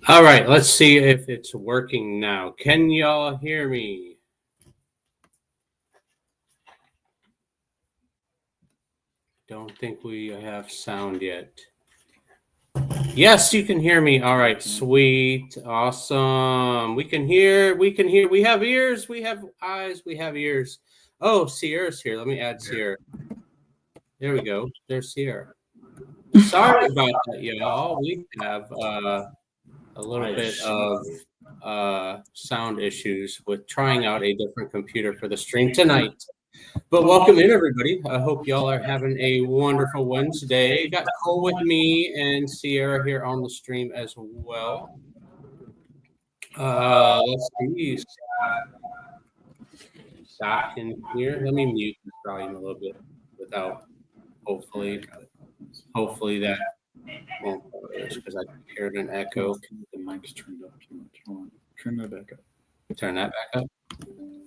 All right, let's see if it's working now. Can y'all hear me? Don't think we have sound yet. Yes, you can hear me. All right, sweet. Awesome. We can hear. We have ears. We have eyes. We have ears. Oh, Sierra's here. Let me add Sierra. There we go. There's Sierra. Sorry about that, y'all. We have a little bit of sound issues with trying out a different computer for the stream tonight. But welcome in, everybody. I hope y'all are having a wonderful Wednesday. Got Cole with me and Sierra here on the stream as well. Let's see. Scott in here. Let me mute the volume a little bit without, hopefully that won't bother because I heard an echo. The mic's turned up too much. Hold on. Turn that back up. Turn that back up.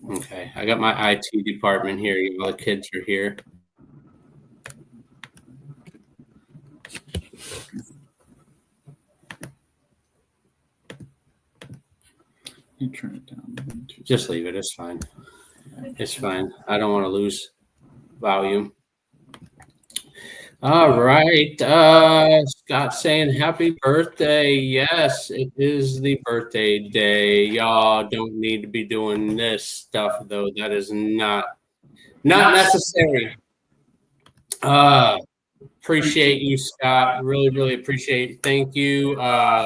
Okay, I got my IT department here. All the kids are here. You turn it down. Just leave it. It's fine. It's fine. I don't want to lose volume. All right. Scott saying happy birthday. Yes, it is the birthday day. Y'all don't need to be doing this stuff, though. That is not necessary. Appreciate you, Scott. Really appreciate it. Thank you.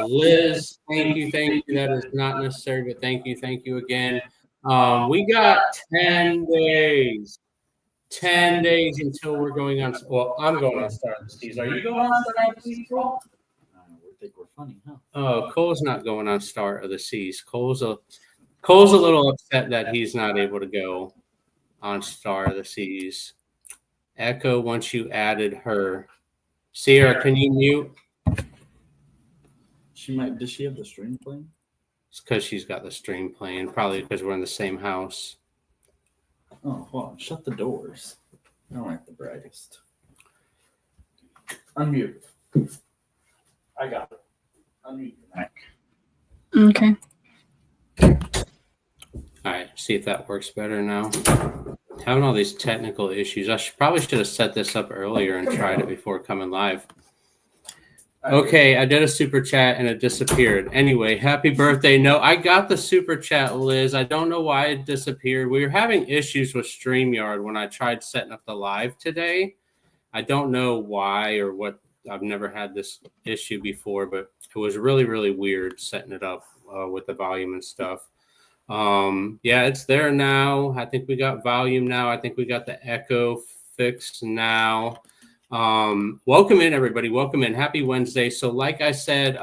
Liz, thank you. That is not necessary, but thank you again. We got 10 days. 10 days until we're going on. Well, I'm going on Star of the Seas. Are you going on Star of the Seas, Cole? We think we're funny, huh? Oh, Cole's not going on Star of the Seas. Cole's a little upset that he's not able to go on Star of the Seas. Echo, once you added her. Sierra, can you mute? She might. Does she have the stream playing? It's because she's got the stream playing. Probably because we're in the same house. Oh, hold on. Shut the doors. I don't like the brightest. Unmute. I got it. Unmute your mic. Okay. All right. See if that works better now. Having all these technical issues. I probably should have set this up earlier and tried it before coming live. Okay, I did a super chat and it disappeared. Anyway, happy birthday. No, I got the super chat, Liz. I don't know why it disappeared. We were having issues with StreamYard when I tried setting up the live today. I don't know why or what. I've never had this issue before, but it was really weird setting it up with the volume and stuff. Yeah, it's there now. I think we got volume now. I think we got the echo fixed now. Welcome in, everybody. Welcome in. Happy Wednesday. So like I said,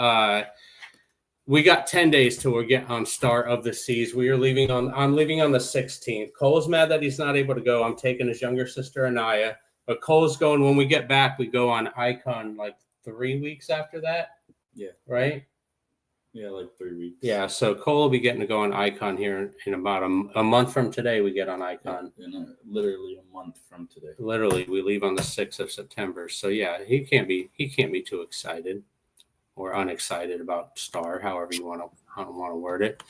we got 10 days till we get on Star of the Seas. I'm leaving on the 16th. Cole's mad that he's not able to go. I'm taking his younger sister, Anaya. But Cole's going, when we get back, we go on Icon like 3 weeks after that. Yeah. Right? Yeah, like 3 weeks. Yeah, so Cole will be getting to go on Icon here in about a month from today. We get on Icon. Literally a month from today. Literally, we leave on the 6th of September. So yeah, he can't be too excited or unexcited about Star, however you want to word it.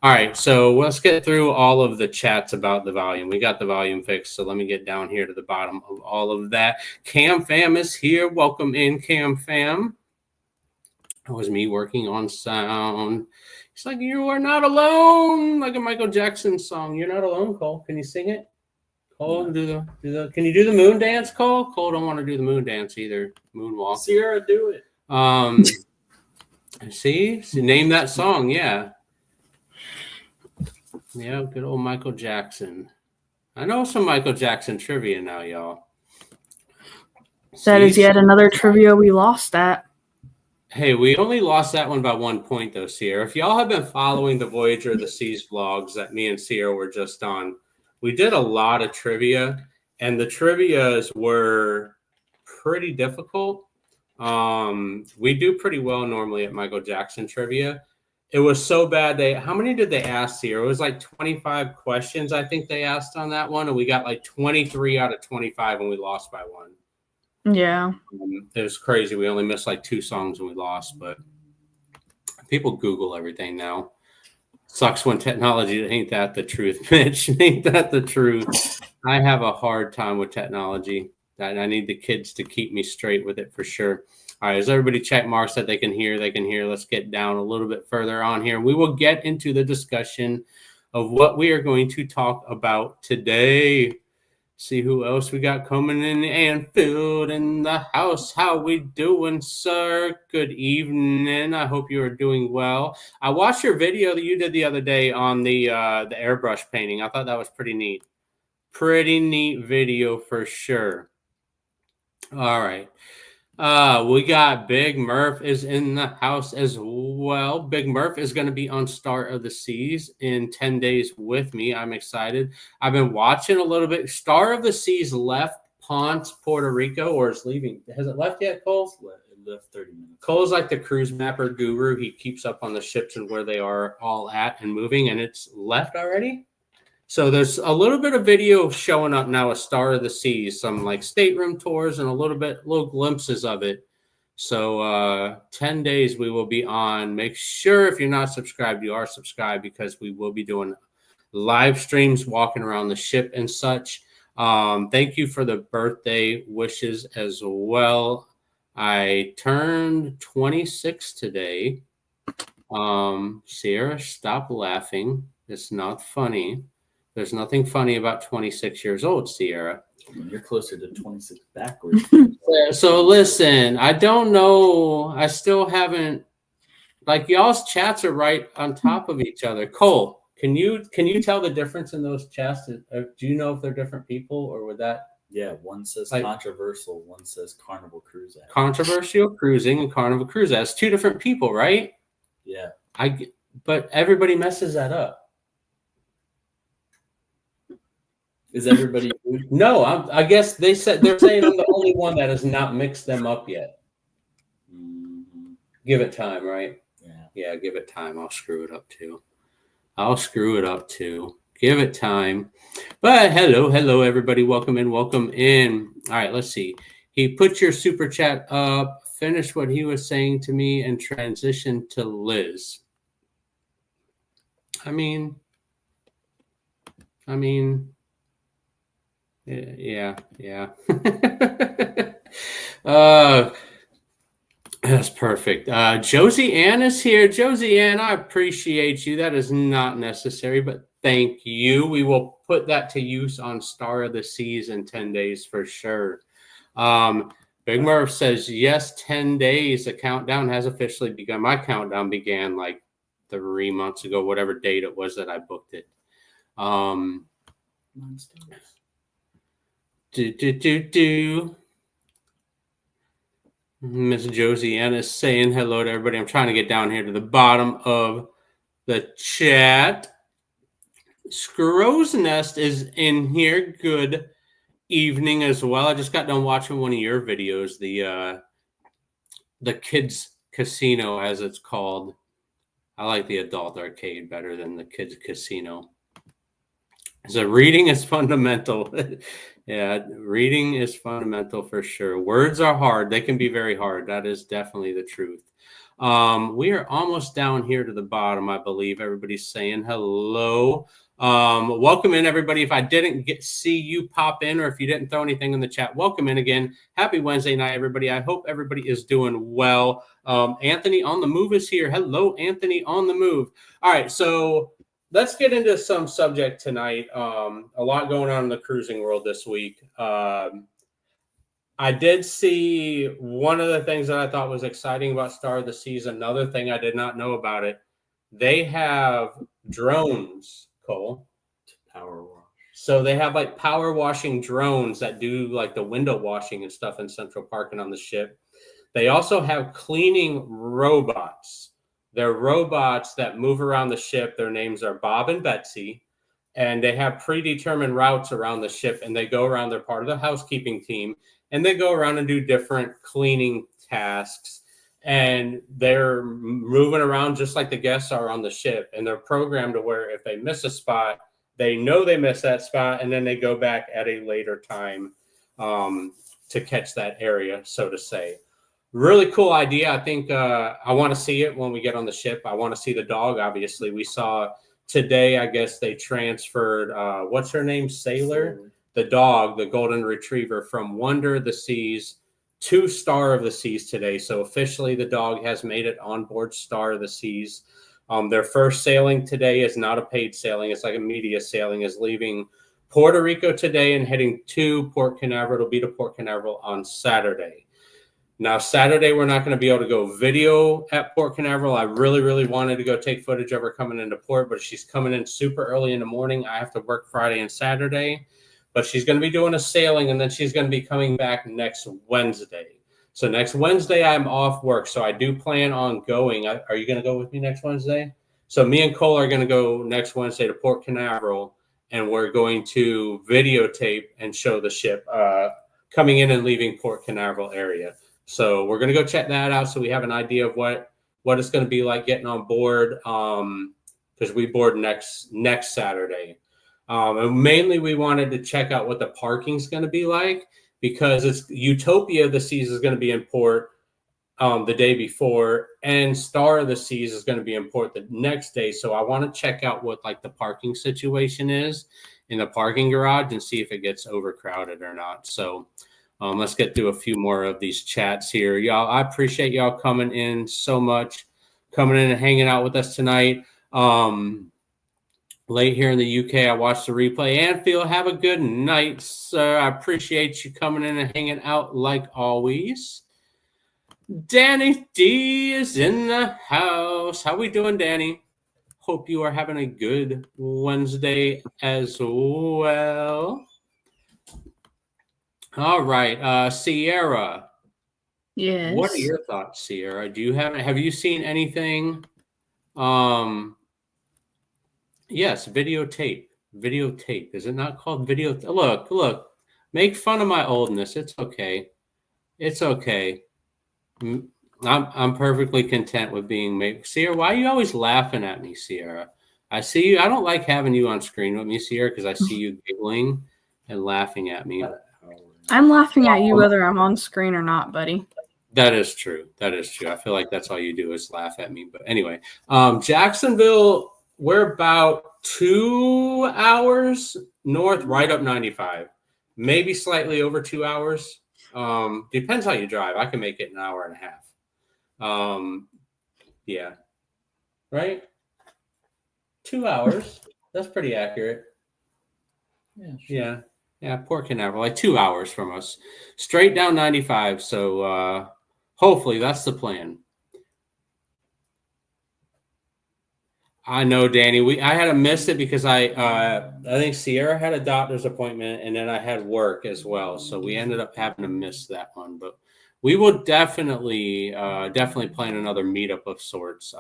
All right, so let's get through all of the chats about the volume. We got the volume fixed, so let me get down here to the bottom of all of that. Cam Fam is here. Welcome in, Cam Fam. It was me working on sound. It's like, you are not alone, like a Michael Jackson song. You're not alone, Cole. Can you sing it? Cole, can you do the moon dance, Cole? Cole don't want to do the moon dance either. Moonwalk. Sierra, do it. See, name that song. Yeah, good old Michael Jackson. I know some Michael Jackson trivia now, y'all. That is yet another trivia we lost at. Hey, we only lost that one by 1 point, though, Sierra. If y'all have been following the Voyager of the Seas vlogs that me and Sierra were just on, we did a lot of trivia, and the trivias were pretty difficult. We do pretty well normally at Michael Jackson trivia. It was so bad. How many did they ask here? It was like 25 questions, I think they asked on that one, and we got like 23 out of 25, and we lost by 1. Yeah. It was crazy. We only missed like 2 songs and we lost, but People Google everything now. Sucks when technology ain't that the truth, Mitch. Ain't that the truth? I have a hard time with technology. I need the kids to keep me straight with it for sure. All right, as everybody check marks that they can hear, let's get down a little bit further on here. We will get into the discussion of what we are going to talk about today. See who else we got coming in. Anfield in the house. How we doing, sir? Good evening. I hope you are doing well. I watched your video that you did the other day on the airbrush painting. I thought that was pretty neat. Pretty neat video for sure. All right. We got Big Murph is in the house as well. Big Murph is going to be on Star of the Seas in 10 days with me. I'm excited. I've been watching a little bit. Star of the Seas left Ponce, Puerto Rico, or is leaving. Has it left yet, Cole? It left 30 minutes. Cole's like the cruise mapper guru. He keeps up on the ships and where they are all at and moving, and it's left already. So there's a little bit of video showing up now, a Star of the Seas, some like stateroom tours and little glimpses of it. So 10 days we will be on. Make sure if you're not subscribed, you are subscribed, because we will be doing live streams, walking around the ship and such. Thank you for the birthday wishes as well. I turned 26 today. Sierra, stop laughing. It's not funny. There's nothing funny about 26 years old, Sierra. You're closer to 26 backwards. So listen, I don't know. I still haven't, like, y'all's chats are right on top of each other. Cole, can you tell the difference in those chats? Do you know if they're different people, or would that? Yeah, one says like, controversial, one says Carnival Cruise. Controversial cruising and Carnival Cruise. That's two different people, right? Yeah. But everybody messes that up. Is everybody? No, I guess they're saying I'm the only one that has not mixed them up yet. Mm-hmm. Give it time, right? Yeah, give it time. I'll screw it up too. Give it time. But hello, everybody. Welcome in. All right, let's see. He put your super chat up, finished what he was saying to me, and transitioned to Liz. I mean. Yeah. That's perfect. Josie Ann is here. Josie Ann, I appreciate you. That is not necessary, but thank you. We will put that to use on Star of the Seas in 10 days for sure. Big Murph says, yes, 10 days. The countdown has officially begun. My countdown began like 3 months ago, whatever date it was that I booked it. Miss Josie Ann is saying hello to everybody. I'm trying to get down here to the bottom of the chat. Scrow's Nest is in here. Good evening as well. I just got done watching one of your videos, the kids casino, as it's called. I like the adult arcade better than the kids casino. So reading is fundamental. Yeah, reading is fundamental for sure. Words are hard. They can be very hard. That is definitely the truth. We are almost down here to the bottom, I believe. Everybody's saying hello. Welcome in, everybody. If I didn't see you pop in, or if you didn't throw anything in the chat, welcome in again. Happy Wednesday night, everybody. I hope everybody is doing well. Anthony on the Move is here. Hello, Anthony on the Move. All right, so let's get into some subject tonight. A lot going on in the cruising world this week. I did see one of the things that I thought was exciting about Star of the Seas. Another thing I did not know about it. They have drones, Cole. Power wash. So they have like power washing drones that do like the window washing and stuff in Central Park and on the ship. They also have cleaning robots. They're robots that move around the ship. Their names are Bob and Betsy, and they have predetermined routes around the ship, and they go around. They're part of the housekeeping team, and they go around and do different cleaning tasks, and they're moving around just like the guests are on the ship, and they're programmed to where if they miss a spot, they know they missed that spot, and then they go back at a later time to catch that area, so to say. really cool idea. I think I want to see it when we get on the ship. I want to see the dog. Obviously, we saw today. I guess they transferred. What's her name? Sailor, the dog, the golden retriever, from Wonder of the Seas to Star of the Seas today. So officially, the dog has made it on board Star of the Seas. Their first sailing today is not a paid sailing. It's like a media sailing. Is leaving Puerto Rico today and heading to Port Canaveral. It'll be to Port Canaveral on Saturday. Now, Saturday, we're not going to be able to go video at Port Canaveral. I really, really wanted to go take footage of her coming into port, but she's coming in super early in the morning. I have to work Friday and Saturday, but she's going to be doing a sailing, and then she's going to be coming back next Wednesday. So next Wednesday, I'm off work, so I do plan on going. Are you going to go with me next Wednesday? So me and Cole are going to go next Wednesday to Port Canaveral, and we're going to videotape and show the ship coming in and leaving Port Canaveral area. So we're going to go check that out so we have an idea of what it's going to be like getting on board because we board next Saturday. And mainly we wanted to check out what the parking's going to be like because it's Utopia of the Seas is going to be in port the day before and Star of the Seas is going to be in port the next day. So I want to check out what like the parking situation is in the parking garage and see if it gets overcrowded or not. So let's get through a few more of these chats here. Y'all, I appreciate y'all coming in so much, coming in and hanging out with us tonight. Late here in the UK, I watched the replay. Anfield, have a good night, sir. I appreciate you coming in and hanging out like always. Danny D is in the house. How we doing, Danny? Hope you are having a good Wednesday as well. All right, Sierra. Yes. What are your thoughts, Sierra? Have you seen anything? Yes, videotape. Videotape. Is it not called video? Look. Make fun of my oldness. It's okay. It's okay. I'm perfectly content with being made. Sierra, why are you always laughing at me, Sierra? I see you. I don't like having you on screen with me, Sierra, because I see you giggling and laughing at me. I'm laughing at you whether I'm on screen or not, buddy. That is true. I feel like that's all you do is laugh at me. But anyway, Jacksonville, we're about 2 hours north, right up 95. Maybe slightly over 2 hours. Depends how you drive. I can make it an hour and a half. Yeah. Right? 2 hours. That's pretty accurate. Yeah. Sure. Yeah, Port Canaveral, like 2 hours from us, straight down 95. So hopefully that's the plan. I know, Danny. I had to miss it because I think Sierra had a doctor's appointment and then I had work as well, so we ended up having to miss that one. But we will definitely plan another meetup of sorts.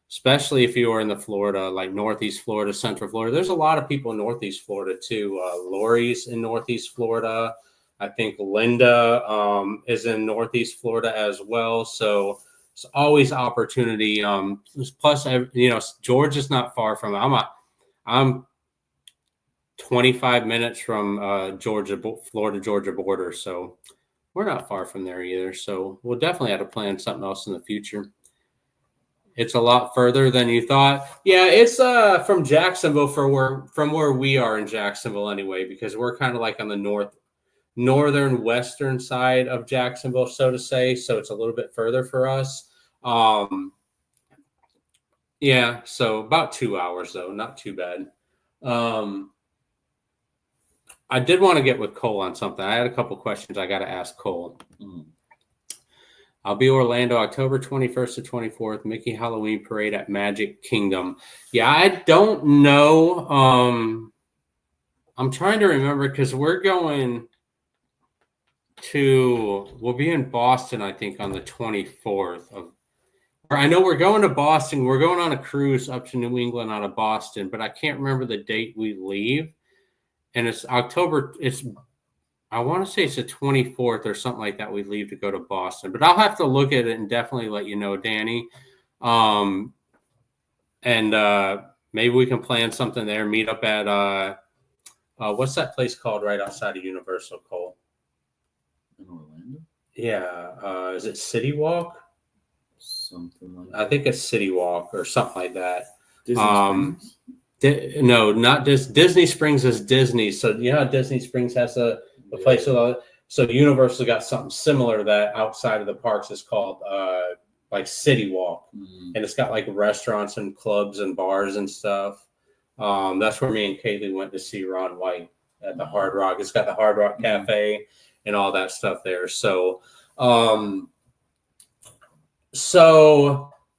Especially if you are in the Florida, like Northeast Florida, Central Florida. There's a lot of people in Northeast Florida too. Lori's in Northeast Florida. I think Linda is in Northeast Florida as well. So it's always opportunity. Plus, George is not far from it. I'm 25 minutes from Florida-Georgia border. So we're not far from there either. So we'll definitely have to plan something else in the future. It's a lot further than you thought. Yeah, it's from Jacksonville from where we are in Jacksonville anyway, because we're kind of like on the northern western side of Jacksonville, so to say. So it's a little bit further for us. Yeah, so about 2 hours though, not too bad. I did want to get with Cole on something. I had a couple questions I got to ask Cole. I'll be Orlando, October 21st to 24th, Mickey Halloween Parade at Magic Kingdom. Yeah, I don't know. I'm trying to remember because we'll be in Boston, I think, on the 24th. I know we're going to Boston. We're going on a cruise up to New England out of Boston, but I can't remember the date we leave. And it's October. I want to say it's the 24th or something like that we leave to go to Boston. But I'll have to look at it and definitely let you know, Danny. And maybe we can plan something there, meet up at what's that place called right outside of Universal, Cole? In Orlando? Is it City Walk? Something like I think it's City Walk or something like that. Disney Um, Springs. No, not Disney Springs is Disney. So you know how Disney Springs has a place with all. So Universal got something similar to that outside of the parks. It's called like City Walk, Mhm. and it's got like restaurants and clubs and bars and stuff. That's where me and Kaylee went to see Ron White at the Hard Rock. It's got the Hard Rock Cafe and all that stuff there. So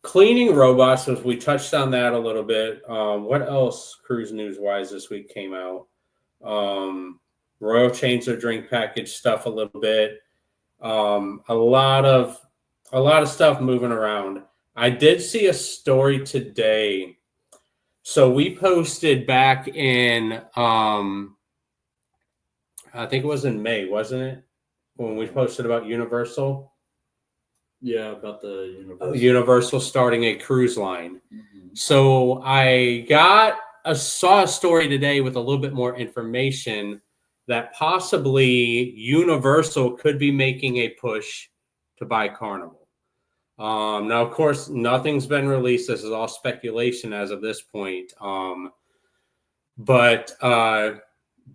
cleaning robots, as we touched on that a little bit. What else cruise news wise this week came out? Royal changed their drink package stuff a little bit. A lot of stuff moving around. I did see a story today. So we posted back in I think it was in May, wasn't it? When we posted about Universal. Yeah, about the Universal starting a cruise line. Mhm. So I saw a story today with a little bit more information that possibly Universal could be making a push to buy Carnival. Now, of course, nothing's been released. This is all speculation as of this point. But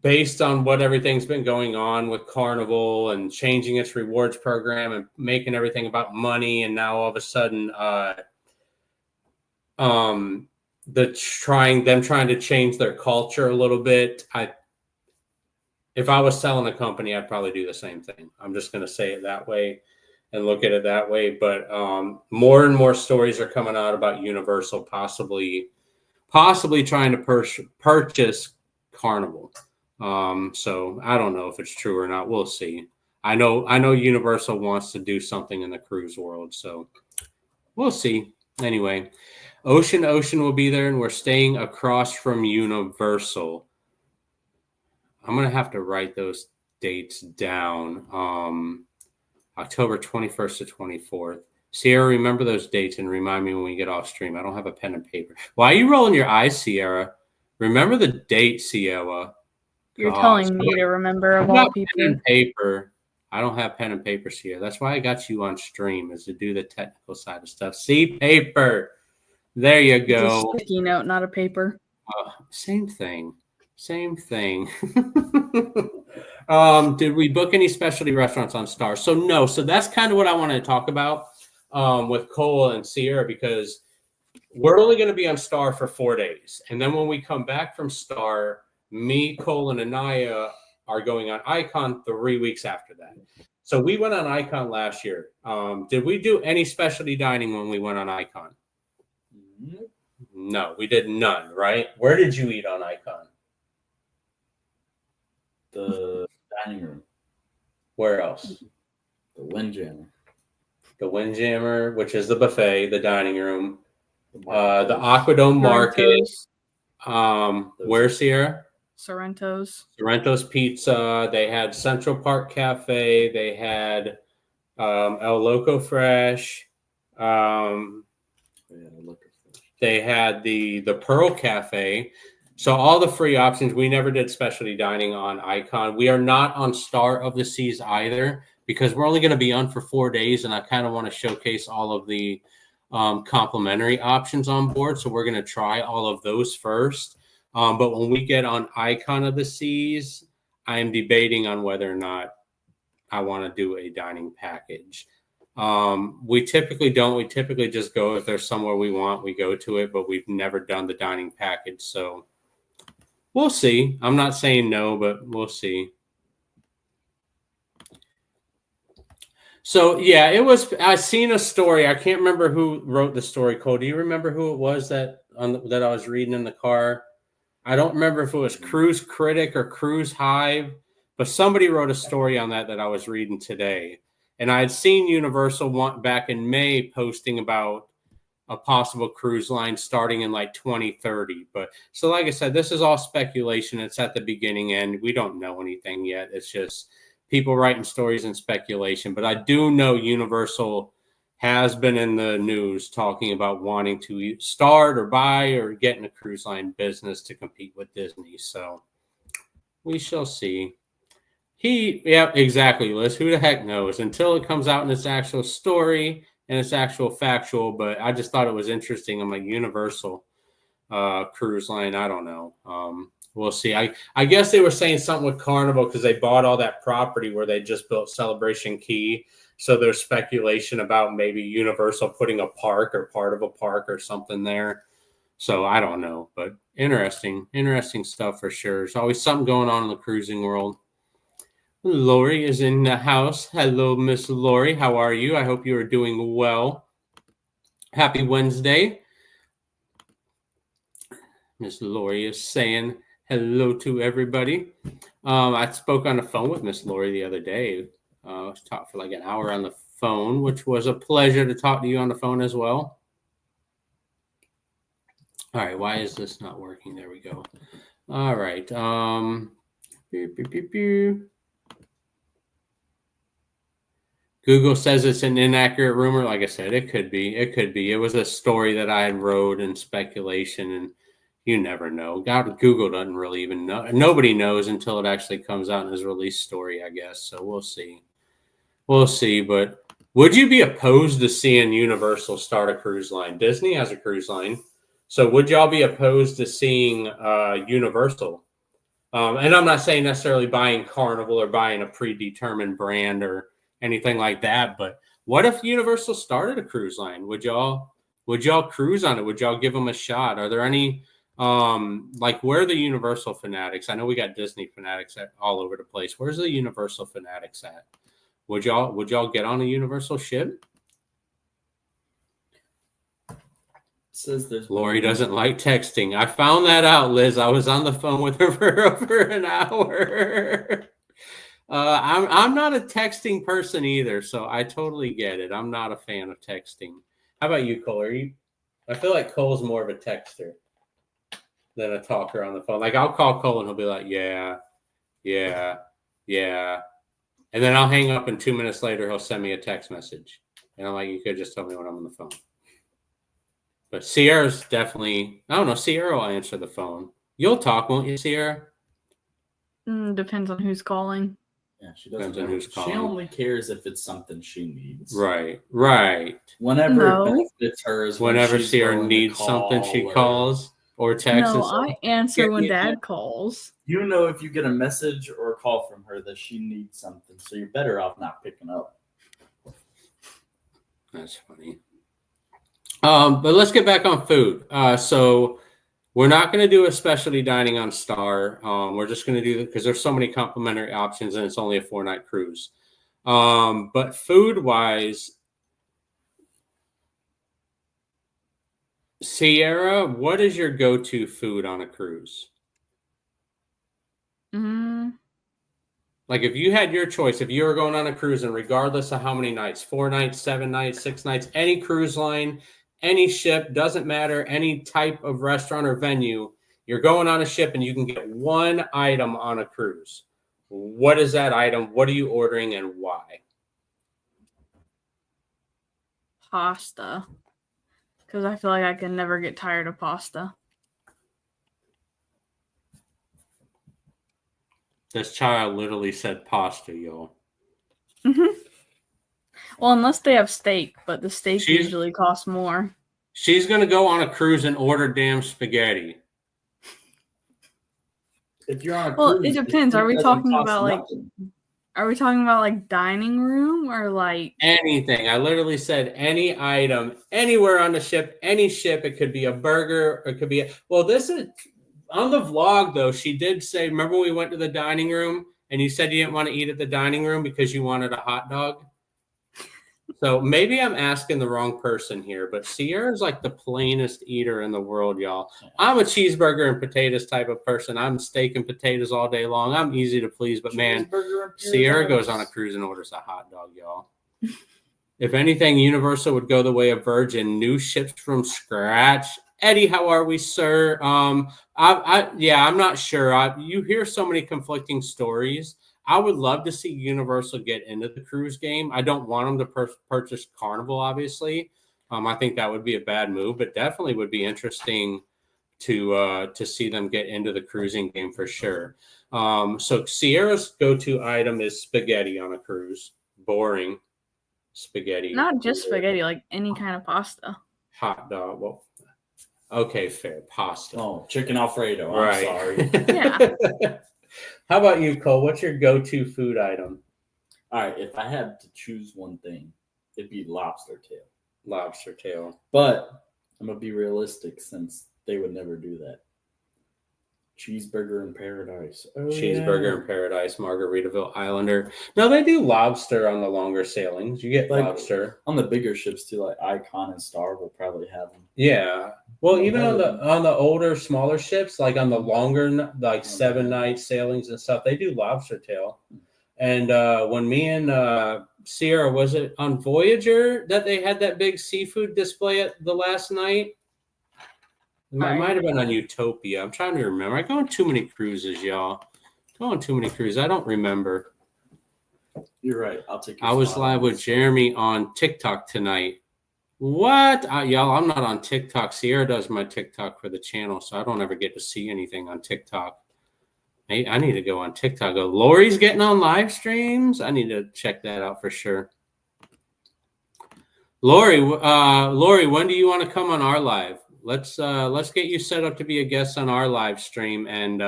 based on what everything's been going on with Carnival and changing its rewards program and making everything about money, and now all of a sudden, trying to change their culture a little bit. If I was selling a company, I'd probably do the same thing. I'm just going to say it that way and look at it that way. But more and more stories are coming out about Universal possibly trying to purchase Carnival. So I don't know if it's true or not. We'll see. I know Universal wants to do something in the cruise world, so we'll see. Anyway, Ocean will be there, and we're staying across from Universal. I'm gonna have to write those dates down. October 21st to 24th. Sierra, remember those dates and remind me when we get off stream. I don't have a pen and paper. Why are you rolling your eyes, Sierra? Remember the date, Sierra. You're telling me to remember of all people. Pen and paper. I don't have pen and paper, Sierra. That's why I got you on stream, is to do the technical side of stuff. See, paper. There you go. It's a sticky note, not a paper. Same thing. Did we book any specialty restaurants on Star? So no. So that's kind of what I wanted to talk about with Cole and Sierra, because we're only going to be on Star for 4 days. And then when we come back from Star, me, Cole, and Anaya are going on Icon 3 weeks after that. So we went on Icon last year. Did we do any specialty dining when we went on Icon? No, we did none, right? Where did you eat on Icon? The dining room. Where else? The Windjammer. The Windjammer, which is the buffet, the dining room. The Aquadome Market. Where's Sierra? Sorrento's Pizza. They had Central Park Cafe. They had El Loco Fresh. They had the Pearl Cafe. So all the free options. We never did specialty dining on Icon. We are not on Star of the Seas either, because we're only going to be on for 4 days, and I kind of want to showcase all of the complimentary options on board. So we're going to try all of those first. But when we get on Icon of the Seas, I am debating on whether or not I want to do a dining package. We typically don't. We typically just go, if there's somewhere we want, we go to it, but we've never done the dining package. So we'll see. I'm not saying no, but we'll see. So yeah, I seen a story. I can't remember who wrote the story, Cole. Do you remember who it was that I was reading in the car? I don't remember if it was Cruise Critic or Cruise Hive, but somebody wrote a story on that I was reading today. And I had seen Universal back in May posting about a possible cruise line starting in like 2030. But so, like I said, this is all speculation. It's at the beginning end. We don't know anything yet. It's just people writing stories and speculation. But I do know Universal has been in the news talking about wanting to start or buy or get in a cruise line business to compete with Disney. So we shall see. Yeah, exactly, Liz. Who the heck knows until it comes out in its actual story and its actual factual. But I just thought it was interesting. I'm like Universal Cruise Line. I don't know. We'll see. I guess they were saying something with Carnival because they bought all that property where they just built Celebration Key. So there's speculation about maybe Universal putting a park or part of a park or something there. So I don't know, but interesting stuff for sure. There's always something going on in the cruising world. Lori is in the house. Hello, Miss Lori. How are you? I hope you are doing well. Happy Wednesday. Miss Lori is saying hello to everybody. I spoke on the phone with Miss Lori the other day. Talked for like an hour on the phone, which was a pleasure to talk to you on the phone as well. All right, why is this not working? There we go. All right. Google says it's an inaccurate rumor. Like I said, it could be. It was a story that I had wrote in speculation, and you never know. Google doesn't really even know. Nobody knows until it actually comes out in his release story, I guess. So we'll see. But would you be opposed to seeing Universal start a cruise line? Disney has a cruise line. So would y'all be opposed to seeing Universal? And I'm not saying necessarily buying Carnival or buying a predetermined brand or anything like that. But what if Universal started a cruise line? Would y'all cruise on it? Would y'all give them a shot? Are there any like where are the Universal fanatics? I know we got Disney fanatics all over the place. Where's the Universal fanatics at? Would y'all get on a Universal ship? Says there's Lori doesn't like texting. I found that out, Liz. I was on the phone with her for over an hour. I'm not a texting person either, so I totally get it. I'm not a fan of texting. How about you, Cole? I feel like Cole's more of a texter than a talker on the phone. Like I'll call Cole and he'll be like, yeah. And then I'll hang up and 2 minutes later he'll send me a text message. And I'm like, you could just tell me when I'm on the phone. But Sierra's definitely, I don't know, Sierra will answer the phone. You'll talk, won't you, Sierra? Depends on who's calling. Yeah, she doesn't. Depends on who's calling. She only cares if it's something she needs. Right. Whenever it benefits her is whenever Sierra needs something, she calls or texts. No, I answer when Dad calls. You know if you get a message or a call from her that she needs something, so you're better off not picking up. That's funny. But let's get back on food. So we're not going to do a specialty dining on Star. We're just going to do it because there's so many complimentary options and it's only a 4-night cruise. But food-wise, Sierra, what is your go-to food on a cruise? Like if you had your choice, if you were going on a cruise and regardless of how many nights, 4 nights, 7 nights, 6 nights, any cruise line, any ship, doesn't matter, any type of restaurant or venue, you're going on a ship and you can get one item on a cruise. What is that item? What are you ordering and why? Pasta. Because I feel like I can never get tired of pasta. This child literally said pasta, y'all. Well, unless they have steak, but the steak usually costs more. She's going to go on a cruise and order damn spaghetti. If you're on a cruise, it depends. Are we talking about like dining room or like anything? I literally said any item, anywhere on the ship, any ship. It could be a burger, or it could be this is on the vlog though. She did say, remember when we went to the dining room and you said you didn't want to eat at the dining room because you wanted a hot dog? So maybe I'm asking the wrong person here, but Sierra's like the plainest eater in the world, y'all. I'm a cheeseburger and potatoes type of person. I'm steak and potatoes all day long. I'm easy to please, but man, Sierra goes on a cruise and orders a hot dog, y'all. If anything, Universal would go the way of Virgin. New ships from scratch. Eddie, how are we, sir? I'm not sure. You hear so many conflicting stories. I would love to see Universal get into the cruise game. I don't want them to purchase Carnival, obviously. I think that would be a bad move, but definitely would be interesting to see them get into the cruising game for sure. So Sierra's go-to item is spaghetti on a cruise. Boring spaghetti. Not just spaghetti, like any kind of pasta. Hot dog. Well, okay, fair. Pasta. Oh, chicken Alfredo. I'm Right. sorry. Yeah. How about you, Cole? What's your go-to food item? All right, if I had to choose one thing, it'd be lobster tail. Lobster tail. But I'm gonna be realistic since they would never do that. Cheeseburger in paradise. Oh, Cheeseburger in Paradise, Margaritaville Islander. No, they do lobster on the longer sailings. You get Like- lobster. On the bigger ships too, like Icon and Star will probably have them. Yeah. Well, Well, even on that the older, smaller ships, like on the longer, like 7-night sailings and stuff, they do lobster tail. And when me and Sierra, was it on Voyager that they had that big seafood display at the last night? It might have been on Utopia. I'm trying to remember. I go on too many cruises, y'all. Go on too many cruises. I don't remember. You're right. I'll take. Your I was spot live on with this. Jeremy on TikTok tonight. What? Y'all, I'm not on TikTok. Sierra does my TikTok for the channel, so I don't ever get to see anything on TikTok. I need to go on TikTok. Lori's getting on live streams. I need to check that out for sure. Lori, when do you want to come on our live? Let's get you set up to be a guest on our live stream, and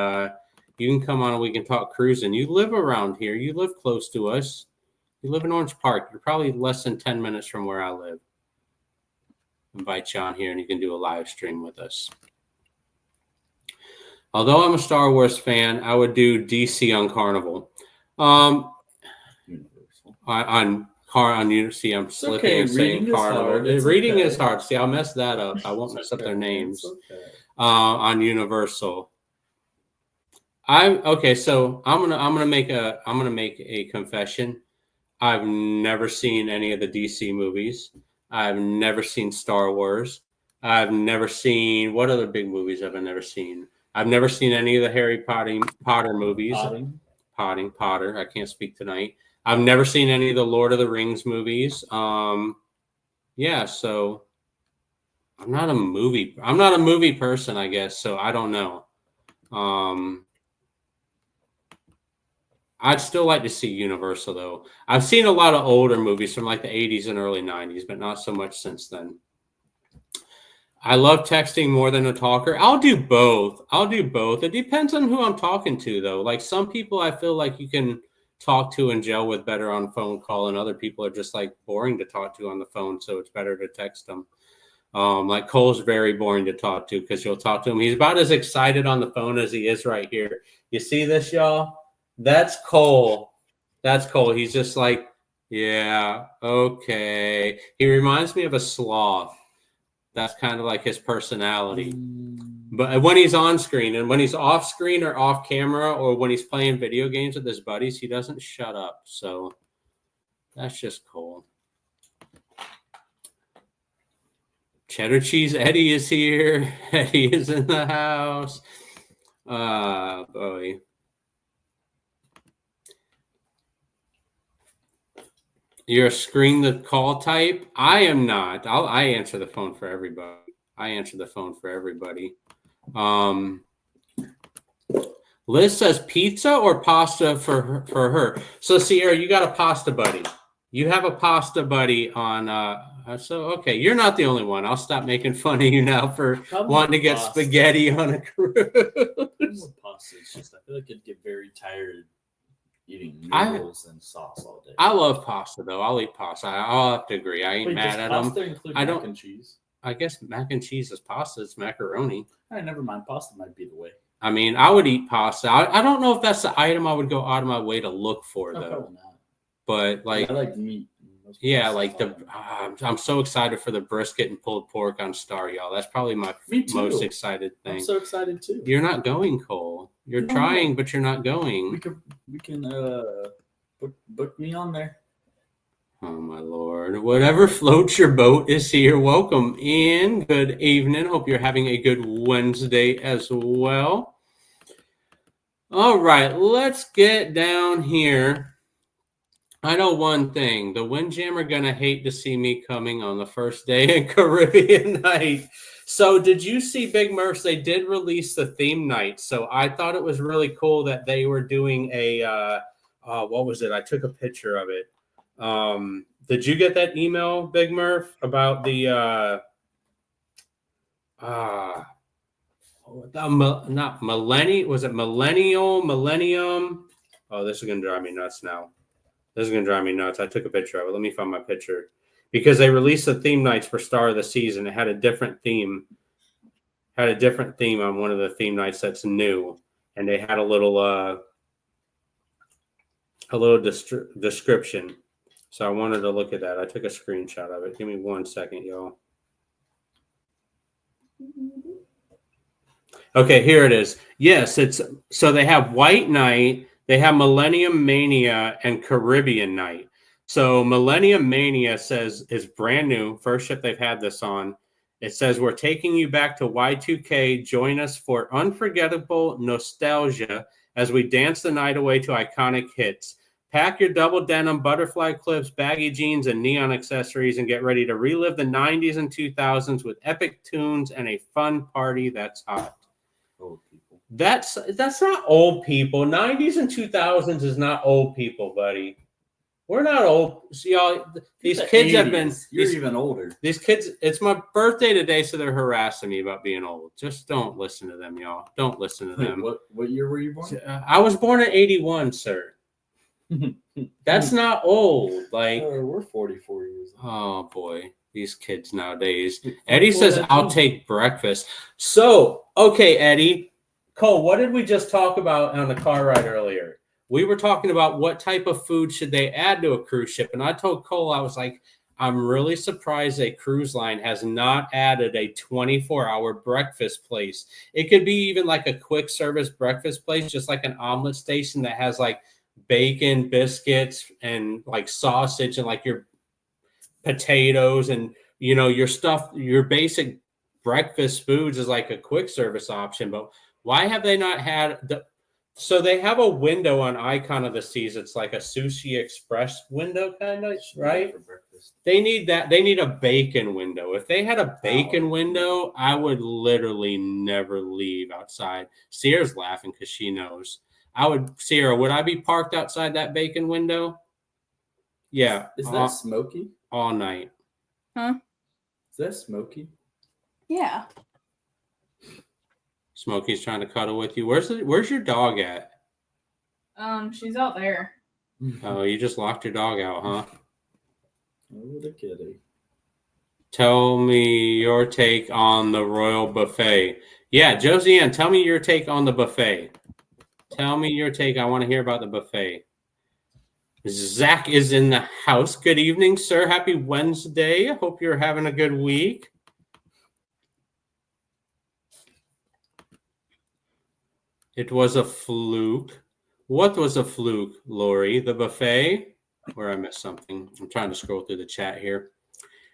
you can come on and we can talk cruising. You live around here. You live close to us. You live in Orange Park. You're probably less than 10 minutes from where I live. Invite you on here, and you can do a live stream with us. Although I'm a Star Wars fan, I would do DC on Carnival. Universal. On Unity, I'm slipping okay, and saying reading is Carnival. hard. It's Reading okay. is hard. See, I'll mess that up. I won't mess up their names. On Universal. So I'm gonna make a confession. I've never seen any of the DC movies. I've never seen Star Wars. I've never seen, what other big movies have I never seen? I've never seen any of the Harry Potter movies. Potter. I can't speak tonight. I've never seen any of the Lord of the Rings movies. Yeah, so I'm not a movie person, I guess. So I don't know. I'd still like to see Universal though. I've seen a lot of older movies from like the 80s and early 90s, but not so much since then. I love texting more than a talker. I'll do both. It depends on who I'm talking to though. Like some people I feel like you can talk to and gel with better on phone call, and other people are just like boring to talk to on the phone, so it's better to text them. Like Cole's very boring to talk to because you'll talk to him. He's about as excited on the phone as he is right here. You see this, y'all? That's Cole. He's just like, yeah, okay. He reminds me of a sloth. That's kind of like his personality. But when he's on screen and when he's off screen or off camera or when he's playing video games with his buddies, he doesn't shut up. So that's just Cole. Cheddar Cheese Eddie is here. Eddie is in the house. Boy. You're a screen the call type? I am not. I answer the phone for everybody. Liz says pizza or pasta for her. So Sierra, you got a pasta buddy. You have a pasta buddy on so okay, you're not the only one. I'll stop making fun of you now for wanting to get spaghetti on a cruise. Pasta. It's just I feel like I'd get very tired eating noodles and sauce all day. I love pasta though. I'll eat pasta. I'll have to agree. I ain't mad at them. I don't. Mac and cheese. I guess mac and cheese is pasta. It's macaroni. All right, never mind. Pasta might be the way. I mean, I would eat pasta. I don't know if that's the item I would go out of my way to look for though. Probably not. But like, I like meat. yeah, like I'm so excited for the brisket and pulled pork on Star, y'all. That's probably my most excited thing. I'm so excited too. You're not going, Cole. You're trying, but you're not going. We can book me on there. Oh my Lord. Whatever floats your boat is here. Welcome in. Good evening. Hope you're having a good Wednesday as well. All right, let's get down here I know one thing. The Windjammer are going to hate to see me coming on the first day in Caribbean night. So did you see Big Murphs? They did release the theme night. So I thought it was really cool that they were doing a, what was it? I took a picture of it. Did you get that email, Big Murph, about the, not millennium? Was it millennium? Oh, this is going to drive me nuts now. This is going to drive me nuts. I took a picture of it. Let me find my picture. Because they released the theme nights for Star of the Season. It had a different theme. Had a different theme on one of the theme nights that's new. And they had a little description. So I wanted to look at that. I took a screenshot of it. Give me 1 second, y'all. Okay, here it is. Yes, it's so they have White Night, they have Millennium Mania, and Caribbean Night. So Millennium Mania says is brand new. First ship they've had this on. It says we're taking you back to Y2K. Join us for unforgettable nostalgia as we dance the night away to iconic hits. Pack your double denim, butterfly clips, baggy jeans, and neon accessories and get ready to relive the 90s and 2000s with epic tunes and a fun party that's hot. Old people. That's not old people. 90s and 2000s is not old people, buddy. We're not old. See, y'all, these kids have been. You're even older. These kids, it's my birthday today, so they're harassing me about being old. Just don't listen to them, y'all. Don't listen to them. What year were you born? I was born in 81, sir. That's not old. Like, we're 44 years old. Oh, boy. These kids nowadays. Eddie says, I'll take breakfast. So, okay, Eddie. Cole, what did we just talk about on the car ride earlier? We were talking about what type of food should they add to a cruise ship. And I told Cole, I was like, I'm really surprised a cruise line has not added a 24-hour breakfast place. It could be even like a quick service breakfast place, just like an omelet station that has like bacon, biscuits, and like sausage and like your potatoes and, you know, your stuff, your basic breakfast foods is like a quick service option. But why have they not had the... So they have a window on Icon of the Seas. It's like a Sushi Express window, kind of, right? For breakfast. They need that. They need a bacon window. If they had a bacon window, I would literally never leave outside. Sierra's laughing because she knows. Sierra, would I be parked outside that bacon window? Yeah. Is that smoky? All night. Huh? Is that smoky? Yeah. Smokey's trying to cuddle with you. Where's your dog at? She's out there. Oh, you just locked your dog out, huh? Oh, the kitty. Tell me your take on the Royal Buffet. Yeah, Josiane, tell me your take on the buffet. Tell me your take. I want to hear about the buffet. Zach is in the house. Good evening, sir. Happy Wednesday. Hope you're having a good week. It was a fluke. What was a fluke, Lori? The buffet? Where I missed something. I'm trying to scroll through the chat here.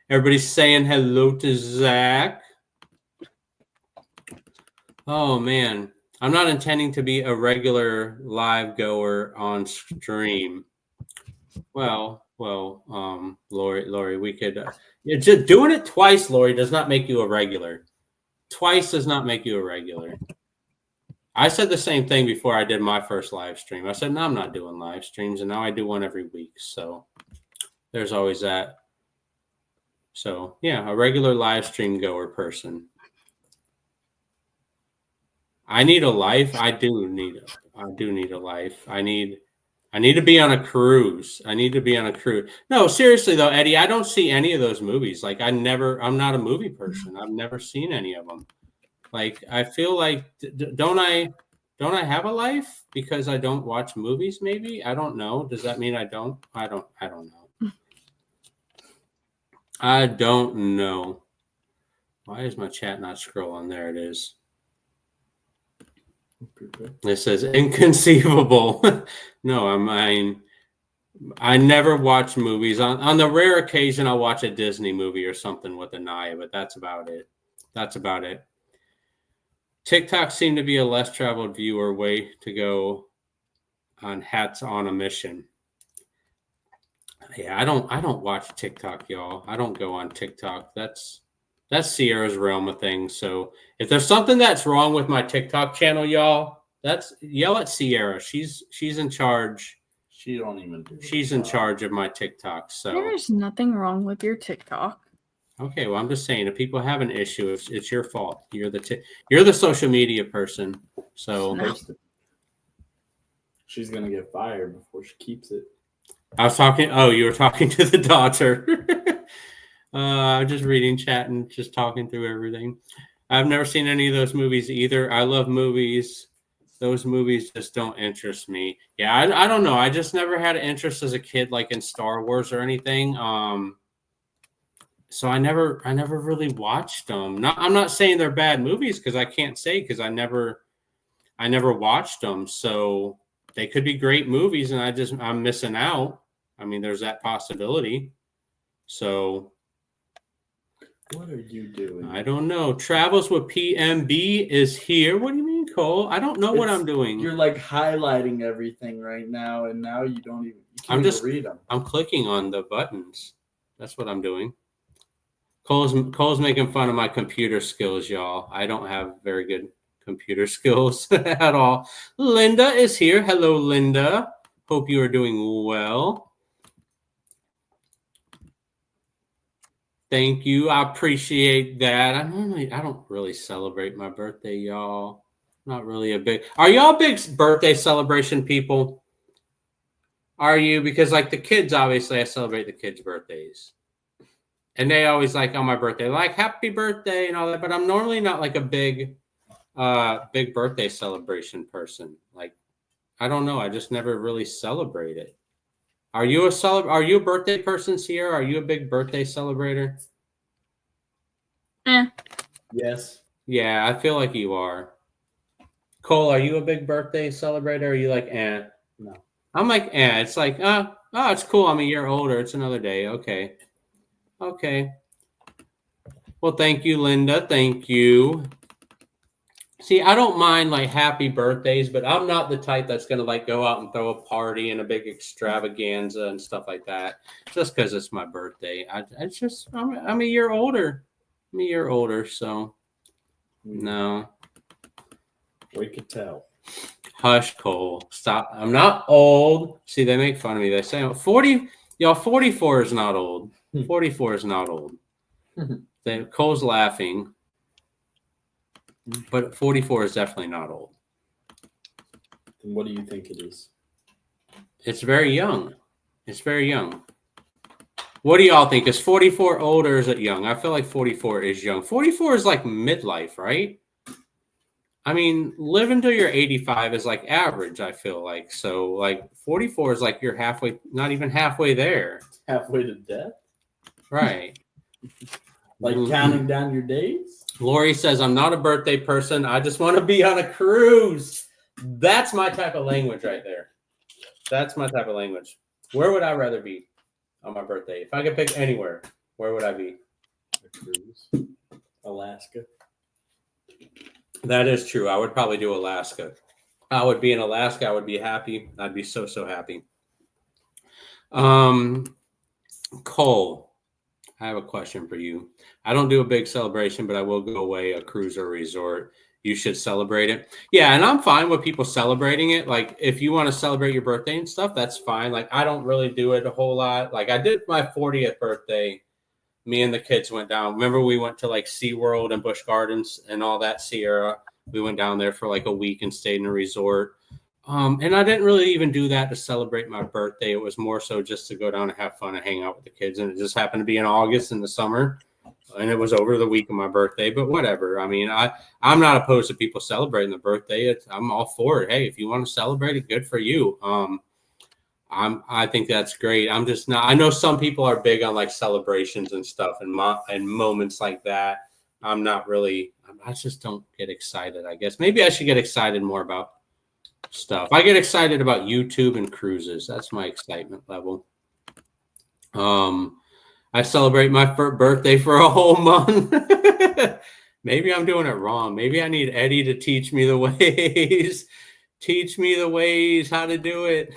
Everybody's saying hello to Zach. Oh, man. I'm not intending to be a regular live goer on stream. Well, Lori, we could... just doing it twice, Lori, does not make you a regular. Twice does not make you a regular. I said the same thing before I did my first live stream. I said, no, I'm not doing live streams, and now I do one every week. So there's always that. So, yeah, a regular live stream goer person. I need a life. I do need a life. I need to be on a cruise. I need to be on a cruise. No, seriously though, Eddie, I don't see any of those movies. Like I'm not a movie person. I've never seen any of them. Like I feel like don't I have a life because I don't watch movies? Maybe I don't know. Does that mean I don't? I don't know. I don't know. Why is my chat not scrolling? There it is. It says inconceivable. No, I never watch movies. On the rare occasion, I'll watch a Disney movie or something with Anaya, but that's about it. TikTok seemed to be a less traveled viewer way to go on Hats on a Mission. Yeah, I don't watch TikTok, y'all. I don't go on TikTok. That's Sierra's realm of things. So if there's something that's wrong with my TikTok channel, y'all, that's yell at Sierra. She's in charge. She don't even do it. She's in charge of my TikTok. So There's nothing wrong with your TikTok. okay, well I'm just saying if people have an issue, it's your fault. You're the social media person. So No. She's gonna get fired before she keeps it. I was talking. Oh, you were talking to the daughter. I'm just reading chat and just talking through everything. I've never seen any of those movies either. I love movies. Those movies just don't interest me. Yeah, I don't know. I just never had an interest as a kid, like in Star Wars or anything. So I never really watched them. I'm not saying they're bad movies because I can't say because I never watched them. So they could be great movies, and I'm missing out. I mean, there's that possibility. So What are you doing? I don't know. Travels with PMB is here. What do you mean, Cole? I don't know what I'm doing. You're like highlighting everything right now, and now you can't I'm even just- read them. I'm clicking on the buttons. That's what I'm doing. Cole's making fun of my computer skills, y'all. I don't have very good computer skills at all. Linda is here. Hello, Linda. Hope you are doing well. Thank you. I appreciate that. I don't really celebrate my birthday, y'all. Not really a big. Are y'all big birthday celebration people? Are you? Because like the kids, obviously, I celebrate the kids' birthdays, and they always like on my birthday, like happy birthday and all that. But I'm normally not like a big birthday celebration person. Like I don't know. I just never really celebrate it. Are you a birthday person, Sierra? Are you a big birthday celebrator? Yes. Yeah, I feel like you are. Cole, are you a big birthday celebrator? Or are you like, eh? No. I'm like, eh. It's like, oh, it's cool. I'm a year older. It's another day. Okay. Well, thank you, Linda. Thank you. See, I don't mind like happy birthdays, but I'm not the type that's gonna like go out and throw a party and a big extravaganza and stuff like that just because it's my birthday. I'm a year older. I'm a year older, so no. We could tell. Hush, Cole. Stop. I'm not old. See, they make fun of me. They say 40. Y'all, 44 is not old. 44 is not old. Cole's laughing. But 44 is definitely not old. Then what do you think it is? It's very young. It's very young. What do y'all think? Is 44 old or is it young? I feel like 44 is young. 44 is like midlife, right? I mean, living till you're 85 is like average, I feel like. So like 44 is like you're halfway, not even halfway there. Halfway to death? Right. Like counting down your days? Lori says, I'm not a birthday person. I just want to be on a cruise. That's my type of language right there. That's my type of language. Where would I rather be on my birthday? If I could pick anywhere, where would I be? A cruise. Alaska. That is true. I would probably do Alaska. I would be in Alaska. I would be happy. I'd be so happy. Cole, I have a question for you. I don't do a big celebration, but I will go away, a cruise or resort. You should celebrate it. Yeah, and I'm fine with people celebrating it. Like, if you want to celebrate your birthday and stuff, that's fine. Like, I don't really do it a whole lot. Like, I did my 40th birthday. Me and the kids went down. Remember, we went to, like, SeaWorld and Busch Gardens and all that, Sierra. We went down there for, like, a week and stayed in a resort. And I didn't really even do that to celebrate my birthday. It was more so just to go down and have fun and hang out with the kids. And it just happened to be in August in the summer. And it was over the week of my birthday, but whatever. I mean, I'm not opposed to people celebrating the birthday. I'm all for it. Hey, if you want to celebrate it, good for you. I think that's great. I'm just not. I know some people are big on like celebrations and stuff and moments like that. I'm not really. I just don't get excited. I guess maybe I should get excited more about stuff. I get excited about YouTube and cruises. That's my excitement level. I celebrate my birthday for a whole month. Maybe I'm doing it wrong. Maybe I need Eddie to teach me the ways. Teach me the ways how to do it.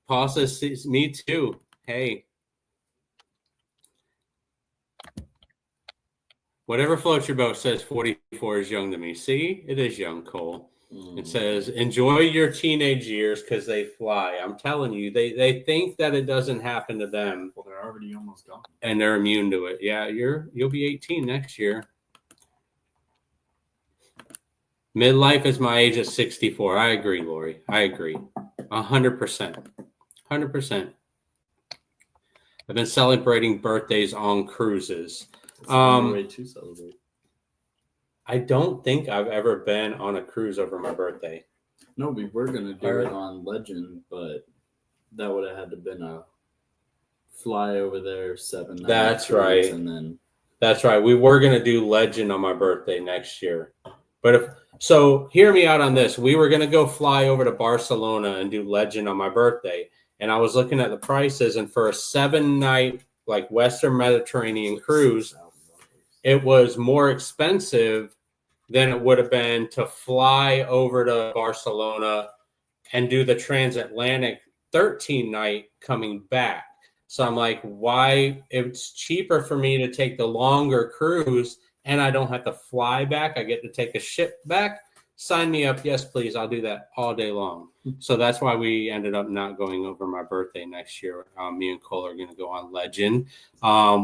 Paul says, me too. Hey. Whatever floats your boat says 44 is young to me. See, it is young, Cole. It says, enjoy your teenage years because they fly. I'm telling you, they think that it doesn't happen to them. Well, they're already almost gone. And they're immune to it. Yeah, you'll be 18 next year. Midlife is my age at 64. I agree, Lori. I agree. 100%. 100%. I've been celebrating birthdays on cruises. It's another way to celebrate. I don't think I've ever been on a cruise over my birthday. No, we were gonna do it on Legend, but that would have had to been a fly over there 7 nights. That's right. And then That's right. We were gonna do Legend on my birthday next year. But hear me out on this. We were gonna go fly over to Barcelona and do Legend on my birthday. And I was looking at the prices, and for a 7-night like Western Mediterranean cruise, it was more expensive than it would have been to fly over to Barcelona and do the transatlantic 13-night coming back. So I'm like, why? It's cheaper for me to take the longer cruise and I don't have to fly back. I get to take a ship back. Sign me up. Yes, please. I'll do that all day long. So that's why we ended up not going over my birthday next year. Me and Cole are going to go on Legend.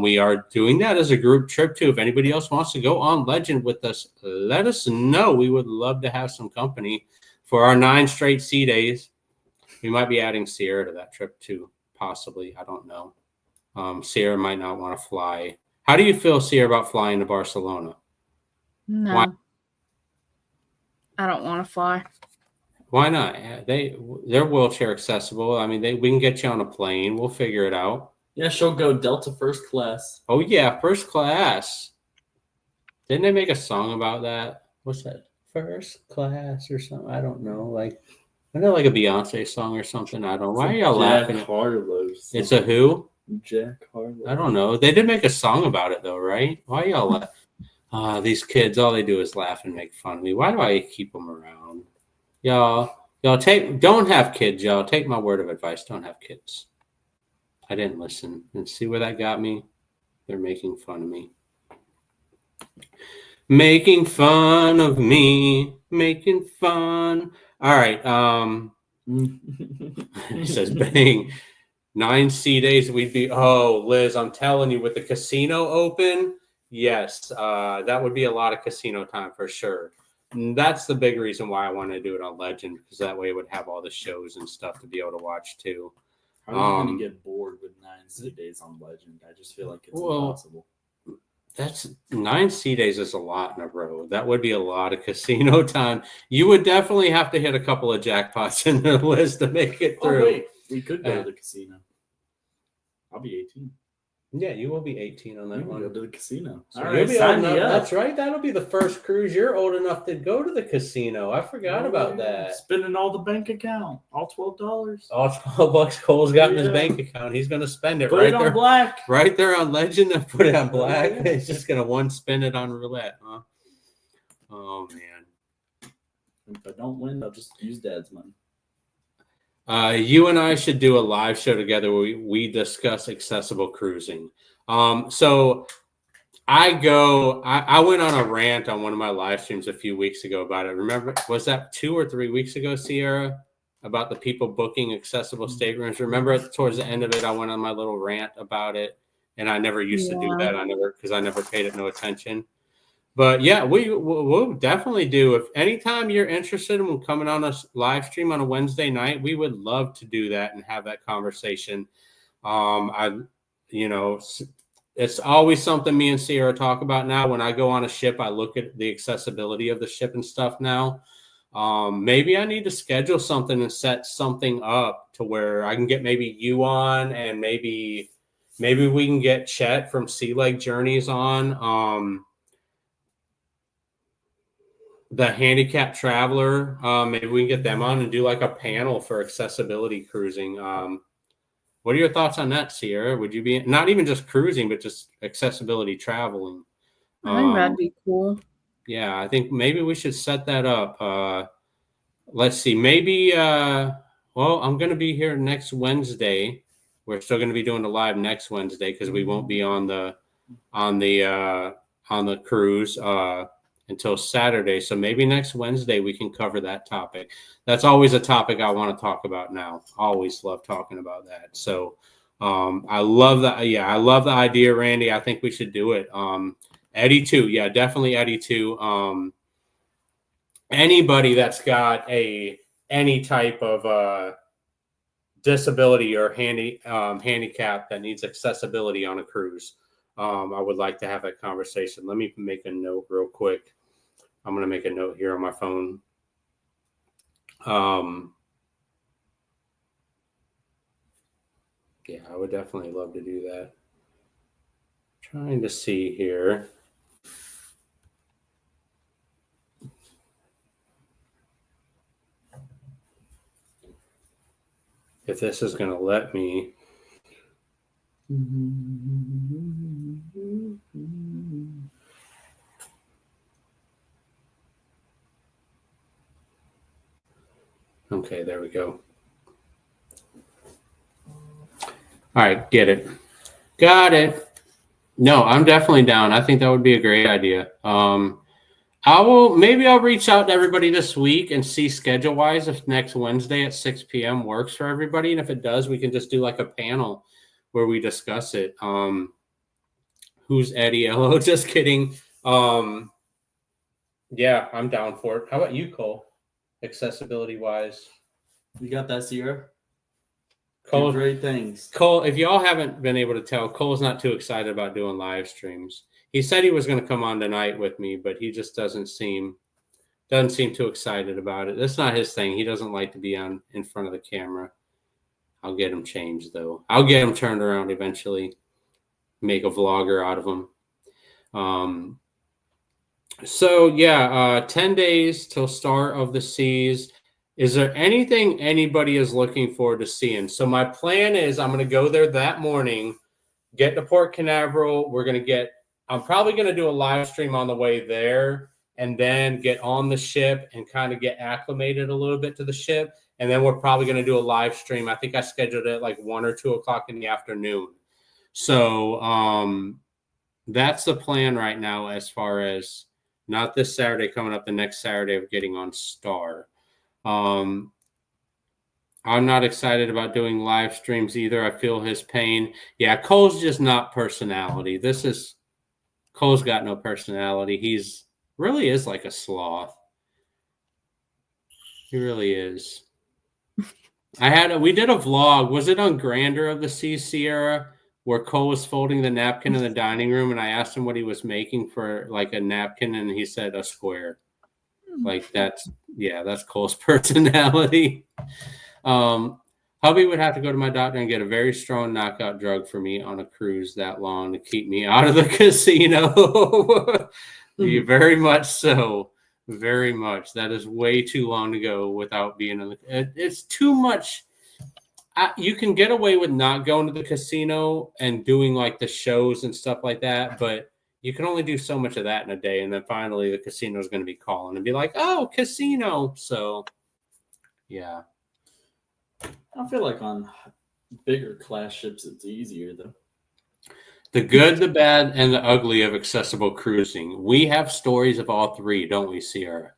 We are doing that as a group trip too. If anybody else wants to go on Legend with us, let us know. We would love to have some company for our 9 straight sea days. We might be adding Sierra to that trip too, possibly. I don't know. Sierra might not want to fly. How do you feel, Sierra, about flying to Barcelona? No. Why? I don't want to fly. Why not? They're wheelchair accessible. I mean, we can get you on a plane. We'll figure it out. yeah, she'll go Delta first class. Oh yeah, first class. Didn't they make a song about that? What's that? First class or something? I don't know. Like, I know, like a Beyonce song or something. I don't. Why are y'all laughing? Jack Harlow. It's a who? Jack Harlow. I don't know. They did make a song about it though, right? Why y'all laugh? These kids, all they do is laugh and make fun of me. Why do I keep them around? Y'all don't have kids, y'all. Take my word of advice. Don't have kids. I didn't listen. And see where that got me? They're making fun of me. Making fun of me. Making fun. All right. It says bang. 9 sea days we'd be. Oh, Liz, I'm telling you, with the casino open, yes, that would be a lot of casino time for sure. And that's the big reason why I want to do it on Legend, because that way it would have all the shows and stuff to be able to watch too. How are you going to get bored with 9 sea days on Legend? I just feel like it's impossible. That's 9 sea days is a lot in a row. That would be a lot of casino time. You would definitely have to hit a couple of jackpots in the list to make it through. Oh, wait. We could go to the casino. I'll be 18. Yeah, you will be 18 on that You can one. go to the casino. So All you'll right, be sign old me enough. up. That's right. That'll be the first cruise you're old enough to go to the casino. I forgot about that. Spending all the bank account, all $12. All $12 Cole's got in his Yeah. bank account. He's going to spend it Put right it on there. black. Right there on Legend and put it on black. Yeah. He's just going to spin it on roulette, huh? Oh, man. If I don't win, I'll just use Dad's money. You and I should do a live show together where we discuss accessible cruising. So I went on a rant on one of my live streams a few weeks ago about it. Remember, was that 2 or 3 weeks ago, Sierra, about the people booking accessible staterooms? Remember, towards the end of it, I went on my little rant about it, and I never used to do that. I never paid it no attention. But yeah, we'll definitely do. If anytime you're interested in coming on a live stream on a Wednesday night, we would love to do that and have that conversation. It's always something me and Sierra talk about now. When I go on a ship, I look at the accessibility of the ship and stuff now. Maybe I need to schedule something and set something up to where I can get maybe you on, and maybe we can get Chet from Sea Leg Journeys on. The Handicap Traveler, maybe we can get them on and do like a panel for accessibility cruising. What are your thoughts on that, Sierra? Would you be not even just cruising, but just accessibility traveling? I think that'd be cool. Yeah, I think maybe we should set that up. Let's see. Maybe Well, I'm going to be here next Wednesday. We're still going to be doing the live next Wednesday because we won't be on the cruise until Saturday. So maybe next Wednesday we can cover that topic. That's always a topic I want to talk about now. Always love talking about that. So I love that. Yeah, I love the idea, Randy. I think we should do it. Eddie too. Yeah, definitely Eddie too. Anybody that's got any type of disability or handicap that needs accessibility on a cruise. I would like to have that conversation. Let me make a note real quick. I'm going to make a note here on my phone. Yeah, I would definitely love to do that. Trying to see here. If this is going to let me. Okay, there we go. All right, get it. Got it. No, I'm definitely down. I think that would be a great idea. Maybe I'll reach out to everybody this week and see schedule wise if next Wednesday at 6 p.m. works for everybody. And if it does, we can just do like a panel where we discuss it. Who's Eddie? Hello, just kidding. Yeah, I'm down for it. How about you, Cole? Accessibility wise. You got that, Sierra? Cole, great things. Cole, if y'all haven't been able to tell, Cole's not too excited about doing live streams. He said he was going to come on tonight with me, but he just doesn't seem too excited about it. That's not his thing. He doesn't like to be in front of the camera. I'll get him changed though. I'll get him turned around eventually. Make a vlogger out of him. So yeah, 10 days till start of the seas. Is there anything anybody is looking forward to seeing? So my plan is I'm going to go there that morning, get to Port Canaveral. I'm probably going to do a live stream on the way there and then get on the ship and kind of get acclimated a little bit to the ship. And then we're probably going to do a live stream. I think I scheduled it like 1 or 2 o'clock in the afternoon. So that's the plan right now as far as not this Saturday coming up, the next Saturday of getting on Star. I'm not excited about doing live streams either. I feel his pain. Yeah, Cole's just not personality. Cole's got no personality. He's really is like a sloth. He really is. We did a vlog. Was it on Grander of the Seas, Sierra, where Cole was folding the napkin in the dining room, and I asked him what he was making for like a napkin, and he said a square. Like that's Cole's personality. Hubby would have to go to my doctor and get a very strong knockout drug for me on a cruise that long to keep me out of the casino. Very much so. Very much. That is way too long to go without being in the. It's too much. You can get away with not going to the casino and doing like the shows and stuff like that, but you can only do so much of that in a day. And then finally the casino is going to be calling and be like, oh, casino. So, yeah. I feel like on bigger class ships, it's easier though. The good, the bad, and the ugly of accessible cruising. We have stories of all three, don't we, Sierra?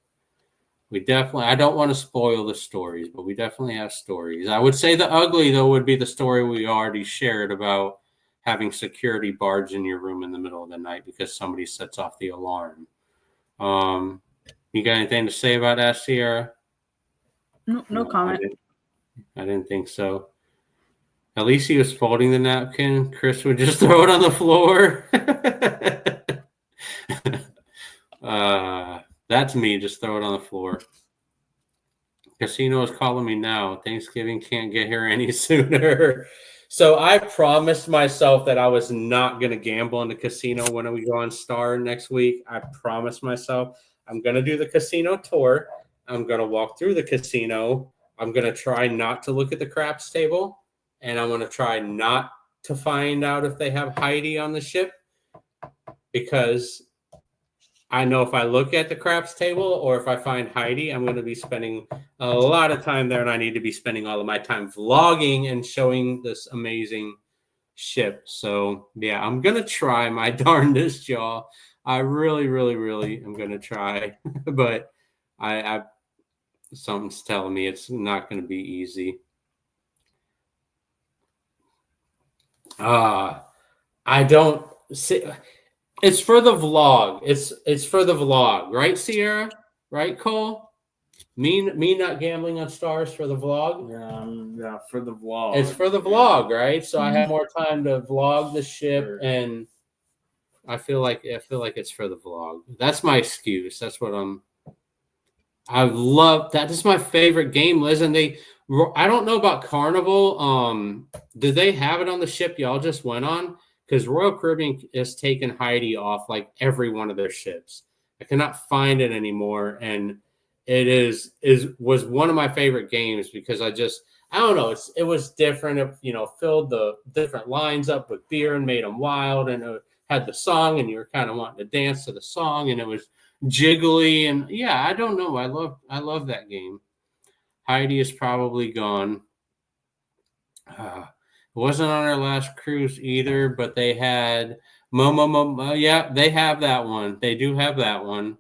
I don't want to spoil the stories, but we definitely have stories. I would say the ugly, though, would be the story we already shared about having security barge in your room in the middle of the night because somebody sets off the alarm. You got anything to say about that, Sierra? No comment. I didn't think so. At least he was folding the napkin. Chris would just throw it on the floor. That's me. Just throw it on the floor. Casino is calling me now. Thanksgiving can't get here any sooner. So I promised myself that I was not going to gamble in the casino when we go on Star next week. I promised myself I'm going to do the casino tour. I'm going to walk through the casino. I'm going to try not to look at the craps table. And I'm going to try not to find out if they have Heidi on the ship. Because I know if I look at the craps table or if I find Heidi, I'm going to be spending a lot of time there, and I need to be spending all of my time vlogging and showing this amazing ship. So yeah, I'm going to try my darndest, y'all. I really, really, really am going to try, but I something's telling me it's not going to be easy. I don't see. It's for the vlog. It's for the vlog, right, Sierra? Right, Cole? Me not gambling on stars for the vlog. Yeah, for the vlog. It's for the vlog, right? So I have more time to vlog the ship, and I feel like it's for the vlog. That's my excuse. That's what I love that. This is my favorite game, Liz. And I don't know about Carnival. Did they have it on the ship y'all just went on? Because Royal Caribbean has taken Heidi off like every one of their ships. I cannot find it anymore, and it was one of my favorite games because I don't know. It was different. It, filled the different lines up with beer and made them wild, and it had the song, and you were kind of wanting to dance to the song, and it was jiggly, and yeah, I don't know. I love that game. Heidi is probably gone. It wasn't on our last cruise either, but they had Momo. Yeah, they have that one. They do have that one.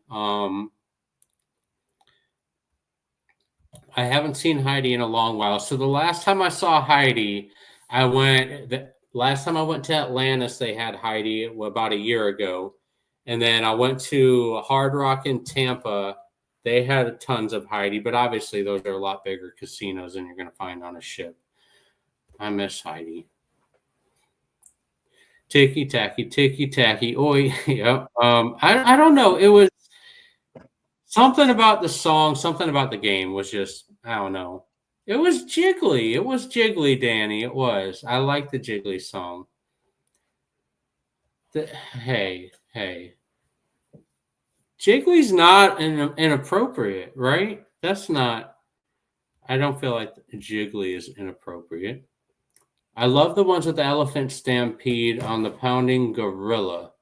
I haven't seen Heidi in a long while. So the last time I saw Heidi, last time I went to Atlantis, they had Heidi about a year ago. And then I went to Hard Rock in Tampa. They had tons of Heidi, but obviously those are a lot bigger casinos than you're going to find on a ship. I miss Heidi. Ticky tacky. Oi. Yep. I don't know. It was something about the song, something about the game was just, I don't know. It was jiggly. It was jiggly, Danny. It was. I like the jiggly song. Hey. Jiggly's not inappropriate, right? That's not. I don't feel like jiggly is inappropriate. I love the ones with the elephant stampede on the pounding gorilla.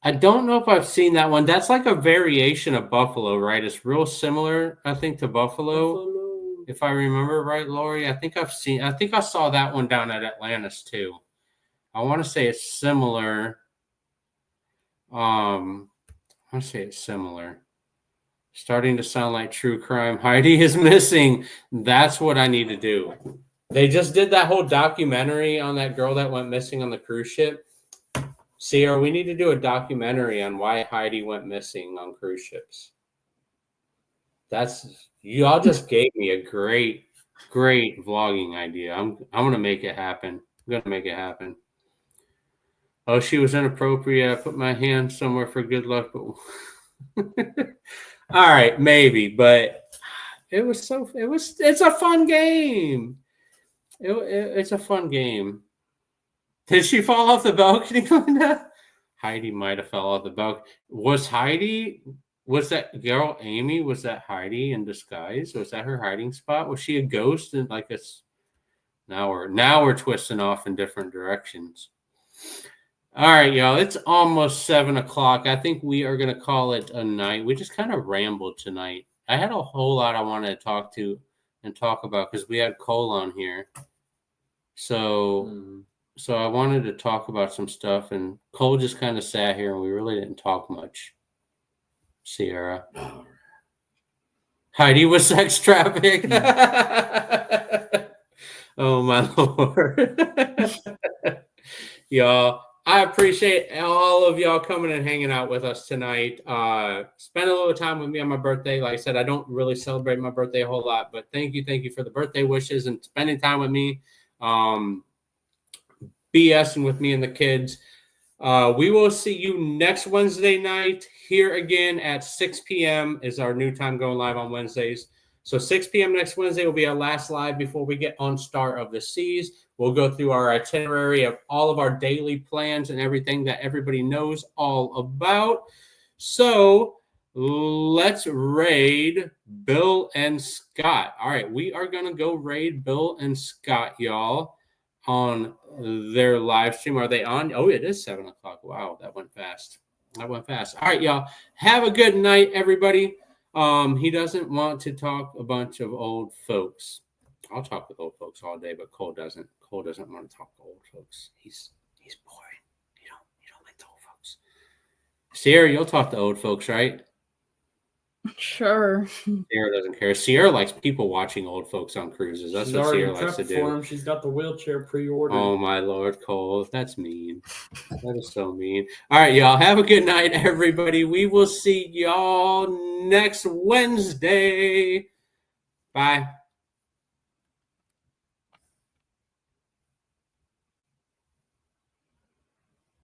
I don't know if I've seen that one. That's like a variation of Buffalo, right? It's real similar, I think, to Buffalo. If I remember right, Lori. I think I saw that one down at Atlantis too. I want to say it's similar. I want to say it's similar. Starting to sound like true crime. Heidi is missing. That's what I need to do. They just did that whole documentary on that girl that went missing on the cruise ship. Sierra, we need to do a documentary on why Heidi went missing on cruise ships. Y'all just gave me a great vlogging idea. I'm gonna make it happen. Oh, she was inappropriate. I put my hand somewhere for good luck, but all right, maybe, but it's a fun game. It's a fun game. Did she fall off the balcony, Linda? Heidi might have fell off the balcony. Was that girl Amy? Was that Heidi in disguise? Was that her hiding spot? Was she a ghost? And like now we're twisting off in different directions. All right, y'all. It's almost 7:00. I think we are gonna call it a night. We just kind of rambled tonight. I had a whole lot I wanted to talk about because we had Cole on here. So I wanted to talk about some stuff, and Cole just kind of sat here, and we really didn't talk much. Sierra. Heidi was sex trafficked. Oh, my Lord. Y'all, I appreciate all of y'all coming and hanging out with us tonight. Spend a little time with me on my birthday. Like I said, I don't really celebrate my birthday a whole lot, but thank you for the birthday wishes and spending time with me. BSing with me and the kids. We will see you next Wednesday night here again at 6 p.m. is our new time going live on Wednesdays. So 6 p.m. next Wednesday will be our last live before we get on Star of the Seas. We'll go through our itinerary of all of our daily plans and everything that everybody knows all about. So let's raid Bill and Scott. All right, we are going to go raid Bill and Scott, y'all, on their live stream. Are they on? Oh, it is 7:00. Wow, that went fast. That went fast. All right, y'all. Have a good night, everybody. He doesn't want to talk a bunch of old folks. I'll talk with old folks all day, but Cole doesn't. Cole doesn't want to talk to old folks. He's boring. You don't like the old folks. Sierra, you'll talk to old folks, right? Sure. Sierra doesn't care. Sierra likes people watching old folks on cruises. That's She's what already Sierra likes to prepped do. for him. She's got the wheelchair pre-ordered. Oh my Lord, Cole, that's mean. That is so mean. All right, y'all. Have a good night, everybody. We will see y'all next Wednesday. Bye.